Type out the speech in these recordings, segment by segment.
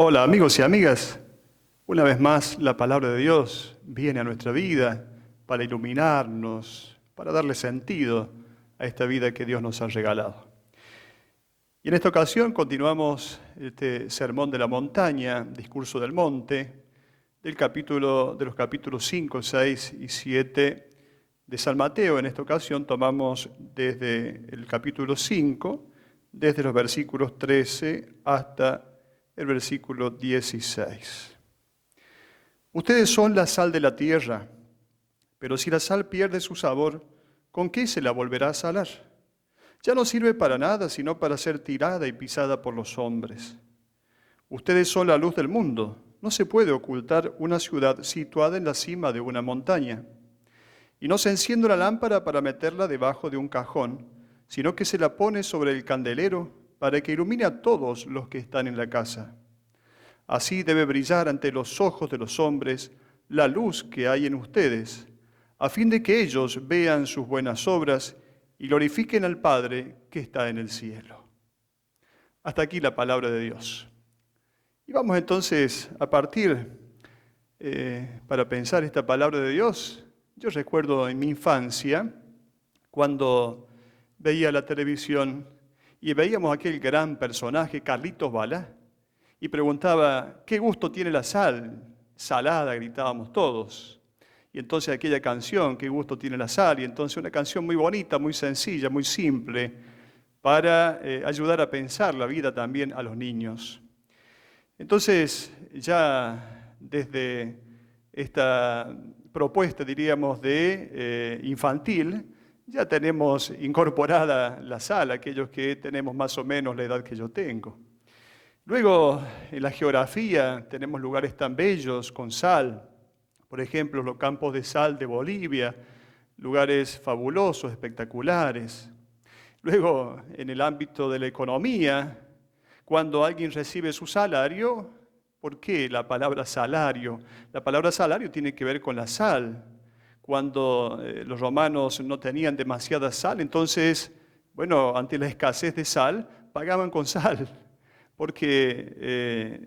Hola amigos y amigas, una vez más la palabra de Dios viene a nuestra vida para iluminarnos, para darle sentido a esta vida que Dios nos ha regalado. Y en esta ocasión continuamos este sermón de la montaña, discurso del monte, de los capítulos 5, 6 y 7 de San Mateo. En esta ocasión tomamos desde el capítulo 5, desde los versículos 13 hasta el versículo 16. Ustedes son la sal de la tierra, pero si la sal pierde su sabor, ¿con qué se la volverá a salar? Ya no sirve para nada, sino para ser tirada y pisada por los hombres. Ustedes son la luz del mundo. No se puede ocultar una ciudad situada en la cima de una montaña. Y no se enciende una lámpara para meterla debajo de un cajón, sino que se la pone sobre el candelero para que ilumine a todos los que están en la casa. Así debe brillar ante los ojos de los hombres la luz que hay en ustedes, a fin de que ellos vean sus buenas obras y glorifiquen al Padre que está en el cielo. Hasta aquí la palabra de Dios. Y vamos entonces a partir, para pensar esta palabra de Dios. Yo recuerdo en mi infancia, cuando veía la televisión y veíamos aquel gran personaje, Carlitos Balá, y preguntaba, ¿qué gusto tiene la sal? Salada, gritábamos todos. Y entonces aquella canción, ¿qué gusto tiene la sal? Y entonces una canción muy bonita, muy sencilla, muy simple, para ayudar a pensar la vida también a los niños. Entonces, ya desde esta propuesta, diríamos, de infantil, ya tenemos incorporada la sal, aquellos que tenemos más o menos la edad que yo tengo. Luego, en la geografía, tenemos lugares tan bellos con sal, por ejemplo, los campos de sal de Bolivia, lugares fabulosos, espectaculares. Luego, en el ámbito de la economía, cuando alguien recibe su salario, ¿por qué la palabra salario? La palabra salario tiene que ver con la sal. Cuando los romanos no tenían demasiada sal, entonces, bueno, ante la escasez de sal, pagaban con sal, porque,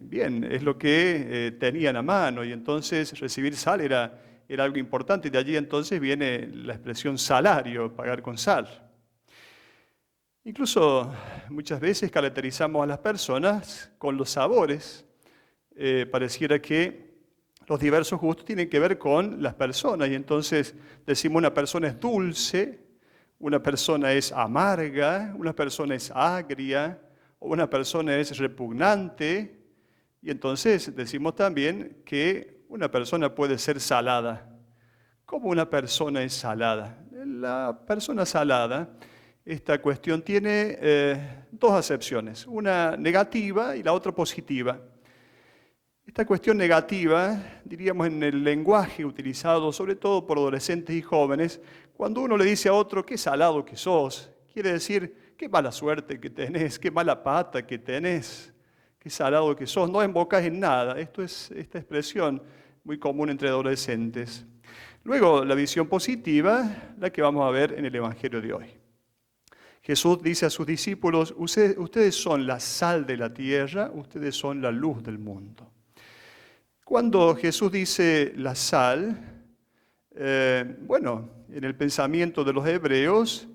es lo que tenían a mano, y entonces recibir sal era algo importante, y de allí entonces viene la expresión salario, pagar con sal. Incluso muchas veces caracterizamos a las personas con los sabores. Pareciera que los diversos gustos tienen que ver con las personas, y entonces decimos una persona es dulce, una persona es amarga, una persona es agria, o una persona es repugnante, y entonces decimos también que una persona puede ser salada. ¿Cómo una persona es salada? La persona salada, esta cuestión tiene dos acepciones, una negativa y la otra positiva. Esta cuestión negativa, diríamos en el lenguaje utilizado sobre todo por adolescentes y jóvenes, cuando uno le dice a otro, qué salado que sos, quiere decir, qué mala suerte que tenés, qué mala pata que tenés, qué salado que sos, no embocás en nada. Esto es esta expresión muy común entre adolescentes. Luego, la visión positiva, la que vamos a ver en el Evangelio de hoy. Jesús dice a sus discípulos, ustedes son la sal de la tierra, ustedes son la luz del mundo. Cuando Jesús dice la sal, en el pensamiento de los hebreos,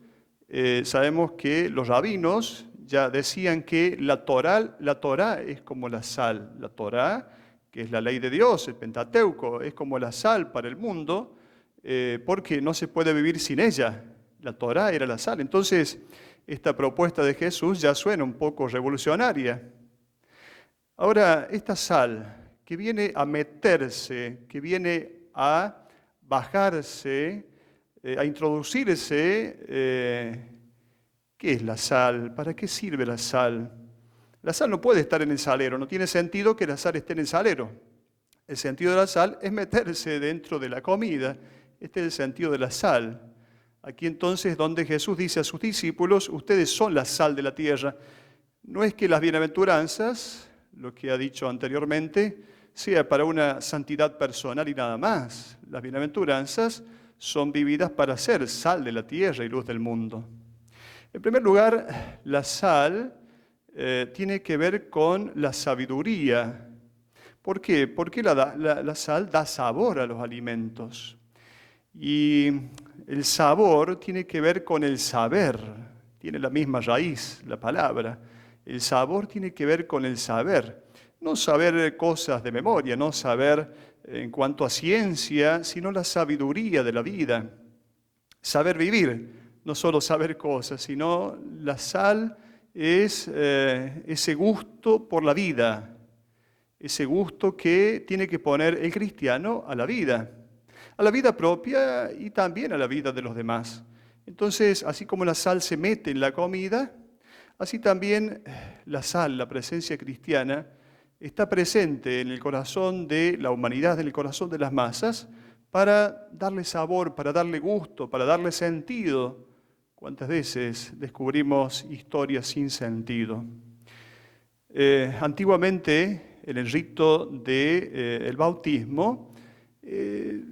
sabemos que los rabinos ya decían que la Torá es como la sal. La Torá, que es la ley de Dios, el Pentateuco, es como la sal para el mundo, porque no se puede vivir sin ella. La Torá era la sal. Entonces, esta propuesta de Jesús ya suena un poco revolucionaria. Ahora, esta sal que viene a meterse, que viene a bajarse, a introducirse, ¿qué es la sal? ¿Para qué sirve la sal? La sal no puede estar en el salero, no tiene sentido que la sal esté en el salero. El sentido de la sal es meterse dentro de la comida, este es el sentido de la sal. Aquí entonces donde Jesús dice a sus discípulos, ustedes son la sal de la tierra. No es que las bienaventuranzas, lo que ha dicho anteriormente, sea para una santidad personal y nada más. Las bienaventuranzas son vividas para ser sal de la tierra y luz del mundo. En primer lugar, la sal tiene que ver con la sabiduría. ¿Por qué? Porque la sal da sabor a los alimentos. Y el sabor tiene que ver con el saber, tiene la misma raíz, la palabra. El sabor tiene que ver con el saber, no saber cosas de memoria, no saber en cuanto a ciencia, sino la sabiduría de la vida. Saber vivir, no solo saber cosas, sino la sal es ese gusto por la vida, ese gusto que tiene que poner el cristiano a la vida propia y también a la vida de los demás. Entonces, así como la sal se mete en la comida, así también la sal, la presencia cristiana, está presente en el corazón de la humanidad, en el corazón de las masas, para darle sabor, para darle gusto, para darle sentido. ¿Cuántas veces descubrimos historias sin sentido? Antiguamente, en el rito del bautismo,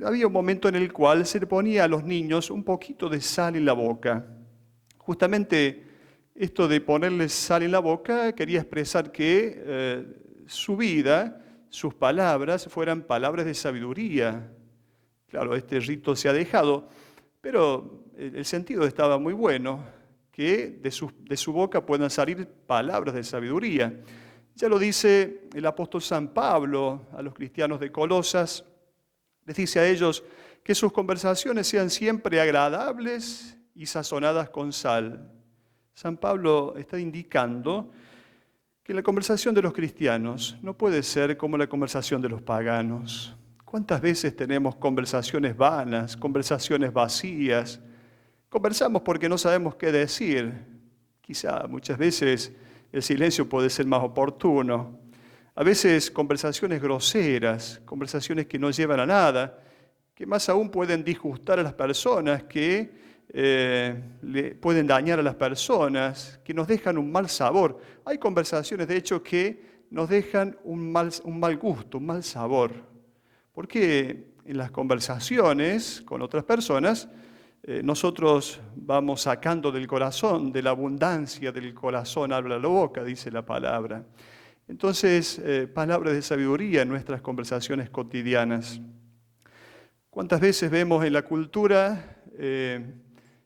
había un momento en el cual se le ponía a los niños un poquito de sal en la boca. Justamente esto de ponerles sal en la boca quería expresar que su vida, sus palabras, fueran palabras de sabiduría. Claro, este rito se ha dejado, pero el sentido estaba muy bueno, que de su boca puedan salir palabras de sabiduría. Ya lo dice el apóstol San Pablo a los cristianos de Colosas, les dice a ellos que sus conversaciones sean siempre agradables y sazonadas con sal. San Pablo está indicando que la conversación de los cristianos no puede ser como la conversación de los paganos. ¿Cuántas veces tenemos conversaciones vanas, conversaciones vacías? Conversamos porque no sabemos qué decir. Quizá muchas veces el silencio puede ser más oportuno. A veces conversaciones groseras, conversaciones que no llevan a nada, que más aún pueden disgustar a las personas, que le pueden dañar a las personas, que nos dejan un mal sabor. Hay conversaciones, de hecho, que nos dejan un mal gusto, un mal sabor. Porque en las conversaciones con otras personas, nosotros vamos sacando del corazón, de la abundancia del corazón habla la boca, dice la palabra. Entonces, palabras de sabiduría en nuestras conversaciones cotidianas. ¿Cuántas veces vemos en la cultura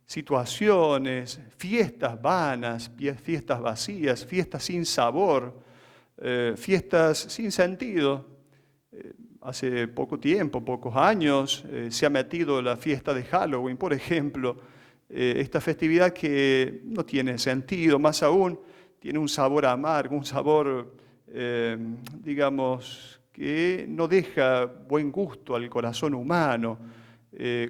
situaciones, fiestas vanas, fiestas vacías, fiestas sin sabor, fiestas sin sentido? Hace poco tiempo, pocos años, se ha metido la fiesta de Halloween, por ejemplo, esta festividad que no tiene sentido, más aún tiene un sabor amargo, un sabor, digamos, que no deja buen gusto al corazón humano,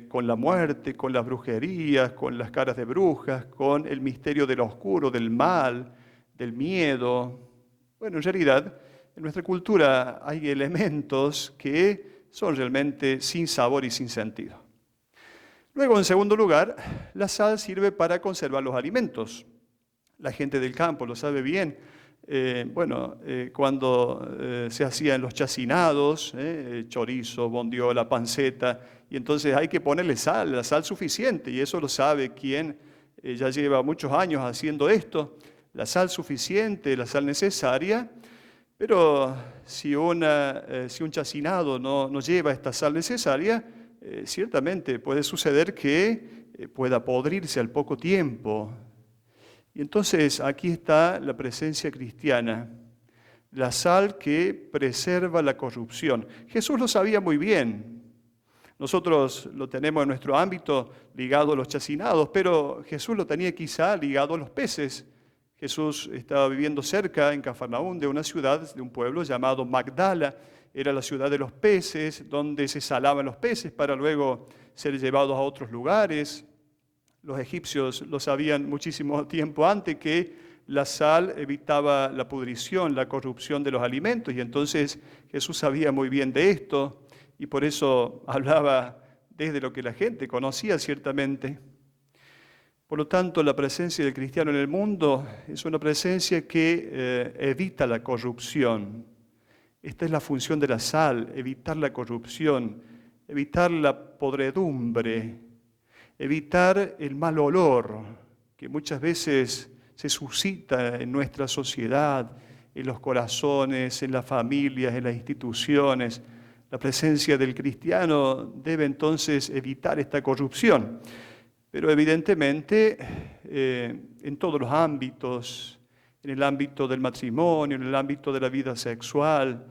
con la muerte, con las brujerías, con las caras de brujas, con el misterio del oscuro, del mal, del miedo. Bueno, en realidad, en nuestra cultura hay elementos que son realmente sin sabor y sin sentido. Luego, en segundo lugar, la sal sirve para conservar los alimentos. La gente del campo lo sabe bien. Cuando se hacían los chacinados, chorizo, bondiola, panceta, y entonces hay que ponerle sal, la sal suficiente, y eso lo sabe quien ya lleva muchos años haciendo esto, la sal suficiente, la sal necesaria. Pero si un chacinado no lleva esta sal necesaria, ciertamente puede suceder que pueda podrirse al poco tiempo. Y entonces aquí está la presencia cristiana, la sal que preserva la corrupción. Jesús lo sabía muy bien. Nosotros lo tenemos en nuestro ámbito ligado a los chacinados, pero Jesús lo tenía quizá ligado a los peces. Jesús estaba viviendo cerca, en Cafarnaúm, de una ciudad, de un pueblo llamado Magdala. Era la ciudad de los peces, donde se salaban los peces para luego ser llevados a otros lugares. Los egipcios lo sabían muchísimo tiempo antes, que la sal evitaba la pudrición, la corrupción de los alimentos, y entonces Jesús sabía muy bien de esto, y por eso hablaba desde lo que la gente conocía ciertamente. Por lo tanto, la presencia del cristiano en el mundo es una presencia que evita la corrupción. Esta es la función de la sal, evitar la corrupción, evitar la podredumbre, evitar el mal olor que muchas veces se suscita en nuestra sociedad, en los corazones, en las familias, en las instituciones. La presencia del cristiano debe entonces evitar esta corrupción. Pero evidentemente en todos los ámbitos, en el ámbito del matrimonio, en el ámbito de la vida sexual,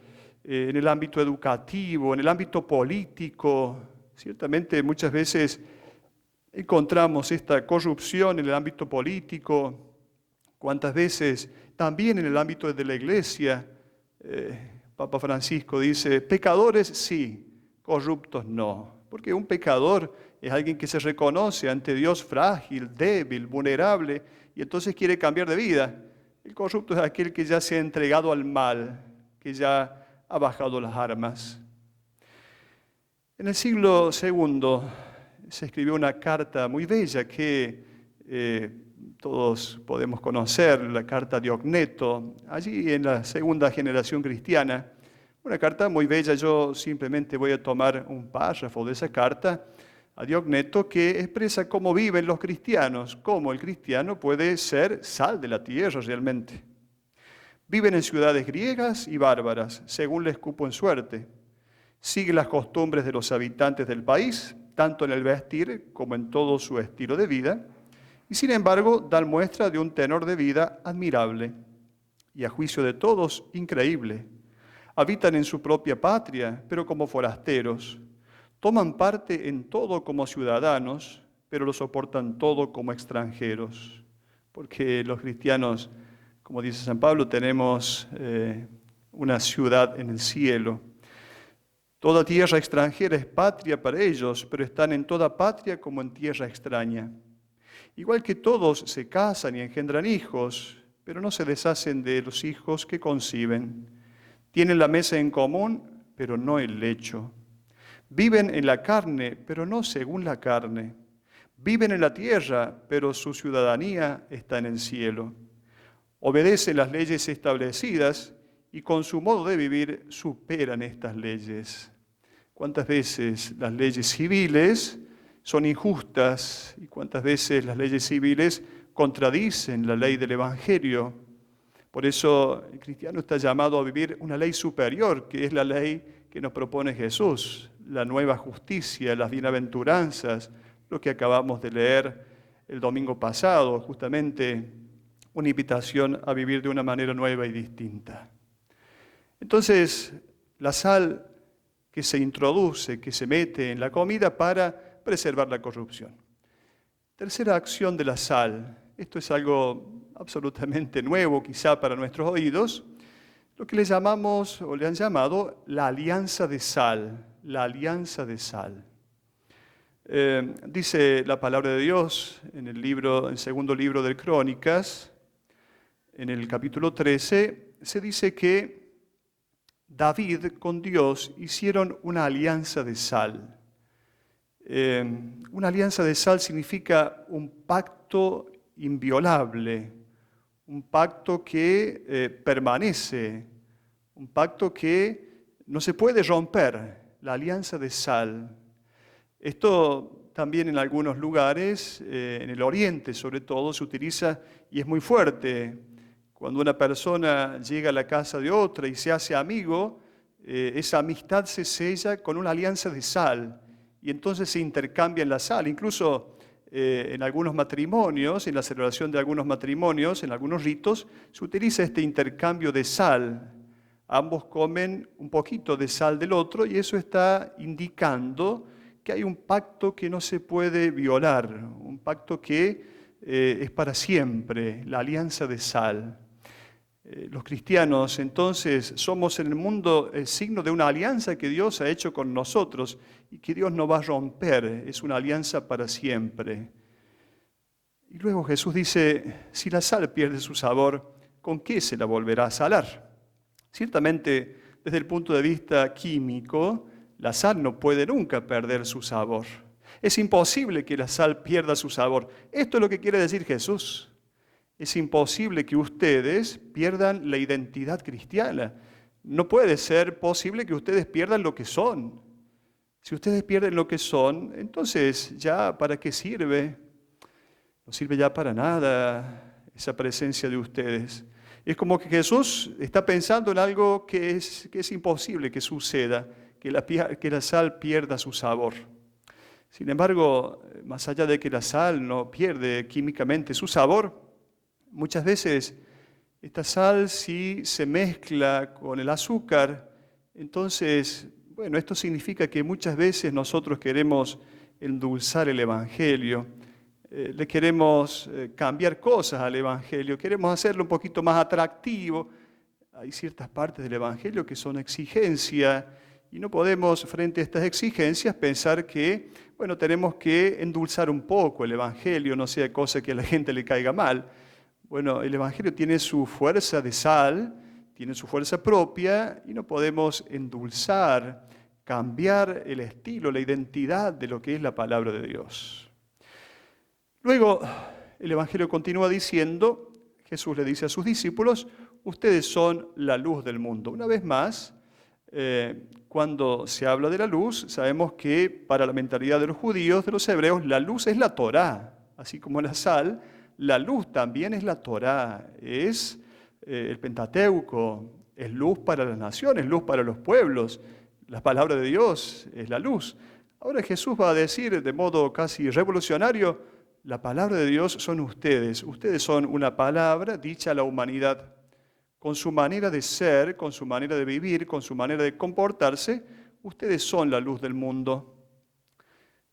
en el ámbito educativo, en el ámbito político, ciertamente muchas veces encontramos esta corrupción en el ámbito político. ¿Cuántas veces también en el ámbito de la iglesia? Papa Francisco dice, pecadores sí, corruptos no. Porque un pecador es alguien que se reconoce ante Dios frágil, débil, vulnerable, y entonces quiere cambiar de vida. El corrupto es aquel que ya se ha entregado al mal, que ya ha bajado las armas. En el siglo II se escribió una carta muy bella que todos podemos conocer, la carta de Diogneto, allí en la segunda generación cristiana. Una carta muy bella, yo simplemente voy a tomar un párrafo de esa carta a Diogneto que expresa cómo viven los cristianos, cómo el cristiano puede ser sal de la tierra realmente. Viven en ciudades griegas y bárbaras, según les cupo en suerte. Sigue las costumbres de los habitantes del país, tanto en el vestir como en todo su estilo de vida, y sin embargo dan muestra de un tenor de vida admirable y a juicio de todos increíble. Habitan en su propia patria, pero como forasteros. Toman parte en todo como ciudadanos, pero lo soportan todo como extranjeros. Porque los cristianos, como dice San Pablo, tenemos una ciudad en el cielo. Toda tierra extranjera es patria para ellos, pero están en toda patria como en tierra extraña. Igual que todos se casan y engendran hijos, pero no se deshacen de los hijos que conciben. Tienen la mesa en común, pero no el lecho. Viven en la carne, pero no según la carne. Viven en la tierra, pero su ciudadanía está en el cielo. Obedecen las leyes establecidas y con su modo de vivir superan estas leyes. ¿Cuántas veces las leyes civiles son injustas y cuántas veces las leyes civiles contradicen la ley del Evangelio? Por eso el cristiano está llamado a vivir una ley superior, que es la ley que nos propone Jesús, la nueva justicia, las bienaventuranzas, lo que acabamos de leer el domingo pasado, justamente una invitación a vivir de una manera nueva y distinta. Entonces, la sal que se introduce, que se mete en la comida para preservar la corrupción. Tercera acción de la sal. Esto es algo absolutamente nuevo quizá para nuestros oídos, lo que le llamamos o le han llamado la alianza de sal, la alianza de sal. Dice la palabra de Dios en el segundo libro de Crónicas, en el capítulo 13, se dice que David con Dios hicieron una alianza de sal. Una alianza de sal significa un pacto inviolable, un pacto que permanece, un pacto que no se puede romper, la alianza de sal. Esto también en algunos lugares, en el oriente sobre todo, se utiliza y es muy fuerte. Cuando una persona llega a la casa de otra y se hace amigo, esa amistad se sella con una alianza de sal y entonces se intercambian la sal. Incluso en algunos matrimonios, en la celebración de algunos matrimonios, en algunos ritos, se utiliza este intercambio de sal. Ambos comen un poquito de sal del otro y eso está indicando que hay un pacto que no se puede violar, un pacto que es para siempre, la alianza de sal. Los cristianos entonces somos en el mundo el signo de una alianza que Dios ha hecho con nosotros y que Dios no va a romper, es una alianza para siempre. Y luego Jesús dice, si la sal pierde su sabor, ¿con qué se la volverá a salar? Ciertamente, desde el punto de vista químico, la sal no puede nunca perder su sabor. Es imposible que la sal pierda su sabor. Esto es lo que quiere decir Jesús. Es imposible que ustedes pierdan la identidad cristiana. No puede ser posible que ustedes pierdan lo que son. Si ustedes pierden lo que son, entonces ya ¿para qué sirve? No sirve ya para nada esa presencia de ustedes. Es como que Jesús está pensando en algo que es imposible que suceda, que la sal pierda su sabor. Sin embargo, más allá de que la sal no pierde químicamente su sabor, muchas veces esta sal si se mezcla con el azúcar, entonces, bueno, esto significa que muchas veces nosotros queremos endulzar el Evangelio, le queremos cambiar cosas al Evangelio, queremos hacerlo un poquito más atractivo. Hay ciertas partes del Evangelio que son exigencia y no podemos, frente a estas exigencias, pensar que, bueno, tenemos que endulzar un poco el Evangelio, no sea cosa que a la gente le caiga mal. Bueno, el Evangelio tiene su fuerza de sal, tiene su fuerza propia y no podemos endulzar, cambiar el estilo, la identidad de lo que es la palabra de Dios. Luego, el Evangelio continúa diciendo, Jesús le dice a sus discípulos, ustedes son la luz del mundo. Una vez más, cuando se habla de la luz, sabemos que para la mentalidad de los judíos, de los hebreos, la luz es la Torá, así como la sal, la luz también es la Torá, es el Pentateuco, es luz para las naciones, luz para los pueblos, la palabra de Dios es la luz. Ahora Jesús va a decir de modo casi revolucionario, la palabra de Dios son ustedes son una palabra dicha a la humanidad. Con su manera de ser, con su manera de vivir, con su manera de comportarse, ustedes son la luz del mundo.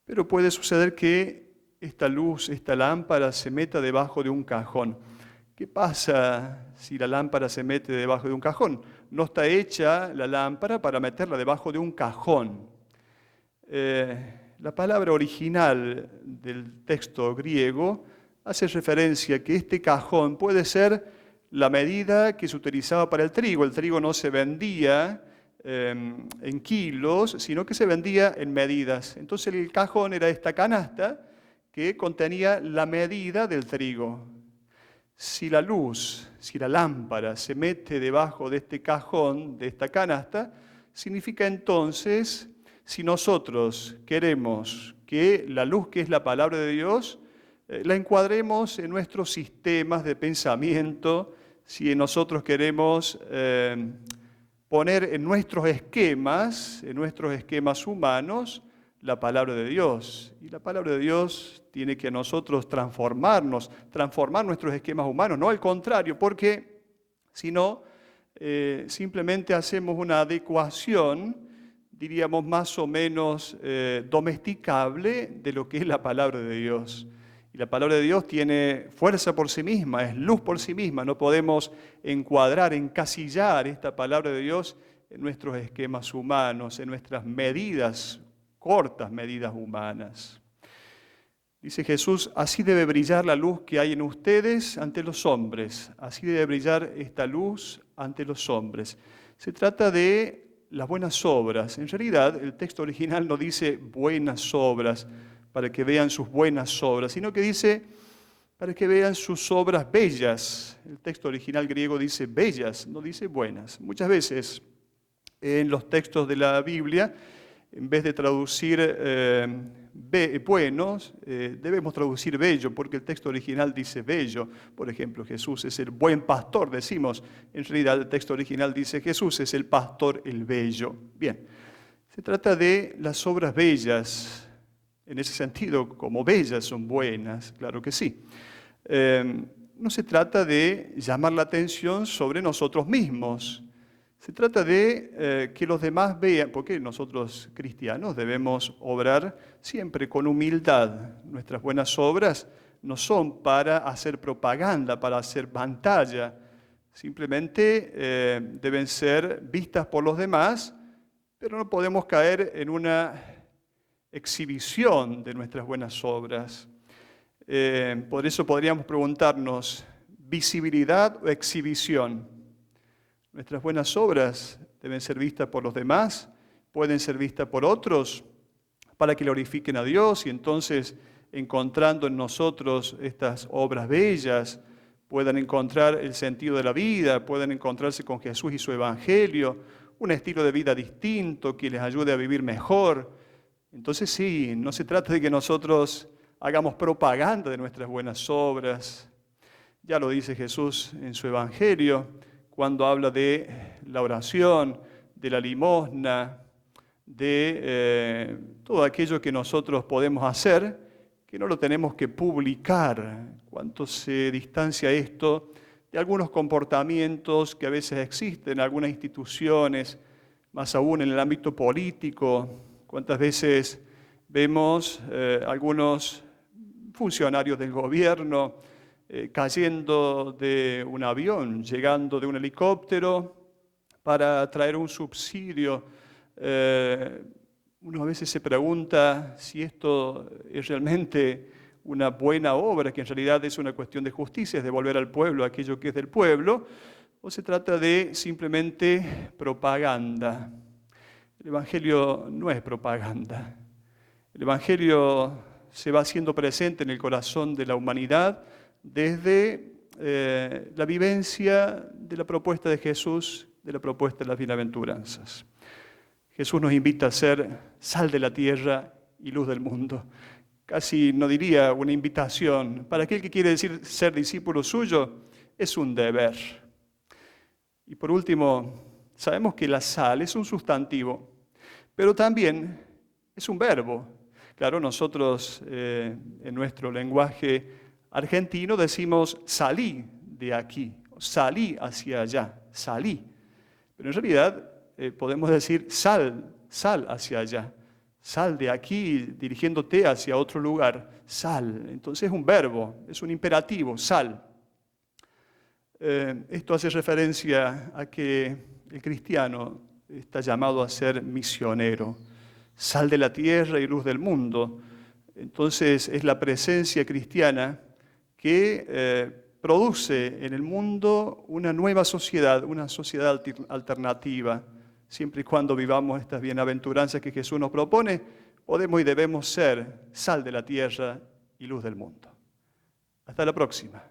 Pero puede suceder que esta luz, esta lámpara se meta debajo de un cajón. ¿Qué pasa si la lámpara se mete debajo de un cajón? No está hecha la lámpara para meterla debajo de un cajón. La palabra original del texto griego hace referencia a que este cajón puede ser la medida que se utilizaba para el trigo. El trigo no se vendía en kilos, sino que se vendía en medidas. Entonces el cajón era esta canasta que contenía la medida del trigo. Si la luz, si la lámpara se mete debajo de este cajón, de esta canasta, significa entonces, si nosotros queremos que la luz que es la palabra de Dios, la encuadremos en nuestros sistemas de pensamiento, si nosotros queremos poner en nuestros esquemas humanos, la palabra de Dios. Y la palabra de Dios tiene que a nosotros transformar nuestros esquemas humanos, no al contrario, porque si no, simplemente hacemos una adecuación, diríamos más o menos domesticable de lo que es la palabra de Dios. Y la palabra de Dios tiene fuerza por sí misma, es luz por sí misma. No podemos encuadrar, encasillar esta palabra de Dios en nuestros esquemas humanos, en nuestras medidas, cortas medidas humanas. Dice Jesús, así debe brillar la luz que hay en ustedes ante los hombres. Así debe brillar esta luz ante los hombres. Se trata de las buenas obras. En realidad, el texto original no dice buenas obras, para que vean sus buenas obras, sino que dice para que vean sus obras bellas. El texto original griego dice bellas, no dice buenas. Muchas veces en los textos de la Biblia, en vez de traducir buenos, debemos traducir bello, porque el texto original dice bello. Por ejemplo, Jesús es el buen pastor, decimos. En realidad el texto original dice Jesús es el pastor, el bello. Bien, se trata de las obras bellas. En ese sentido, como bellas son buenas, claro que sí. No se trata de llamar la atención sobre nosotros mismos. Se trata de que los demás vean, porque nosotros cristianos debemos obrar siempre con humildad. Nuestras buenas obras no son para hacer propaganda, para hacer pantalla. Simplemente deben ser vistas por los demás, pero no podemos caer en una exhibición de nuestras buenas obras. Por eso podríamos preguntarnos, ¿visibilidad o exhibición? Nuestras buenas obras deben ser vistas por los demás, pueden ser vistas por otros para que glorifiquen a Dios y entonces, encontrando en nosotros estas obras bellas, puedan encontrar el sentido de la vida, puedan encontrarse con Jesús y su Evangelio, un estilo de vida distinto que les ayude a vivir mejor. Entonces sí, no se trata de que nosotros hagamos propaganda de nuestras buenas obras. Ya lo dice Jesús en su Evangelio, cuando habla de la oración, de la limosna, de todo aquello que nosotros podemos hacer, que no lo tenemos que publicar. Cuánto se distancia esto de algunos comportamientos que a veces existen en algunas instituciones, más aún en el ámbito político. Cuántas veces vemos algunos funcionarios del gobierno cayendo de un avión, llegando de un helicóptero para traer un subsidio. Uno a veces se pregunta si esto es realmente una buena obra, que en realidad es una cuestión de justicia, es devolver al pueblo aquello que es del pueblo, o se trata de simplemente propaganda. El Evangelio no es propaganda. El Evangelio se va haciendo presente en el corazón de la humanidad desde la vivencia de la propuesta de Jesús, de la propuesta de las bienaventuranzas. Jesús nos invita a ser sal de la tierra y luz del mundo. Casi no diría una invitación. Para aquel que quiere decir ser discípulo suyo, es un deber. Y por último, sabemos que la sal es un sustantivo, pero también es un verbo. Claro, nosotros en nuestro lenguaje argentino decimos salí de aquí, salí hacia allá, salí. Pero en realidad podemos decir sal hacia allá, sal de aquí dirigiéndote hacia otro lugar, sal. Entonces es un verbo, es un imperativo, sal. Esto hace referencia a que el cristiano está llamado a ser misionero, sal de la tierra y luz del mundo. Entonces es la presencia cristiana que produce en el mundo una nueva sociedad, una sociedad alternativa. Siempre y cuando vivamos estas bienaventuranzas que Jesús nos propone, podemos y debemos ser sal de la tierra y luz del mundo. Hasta la próxima.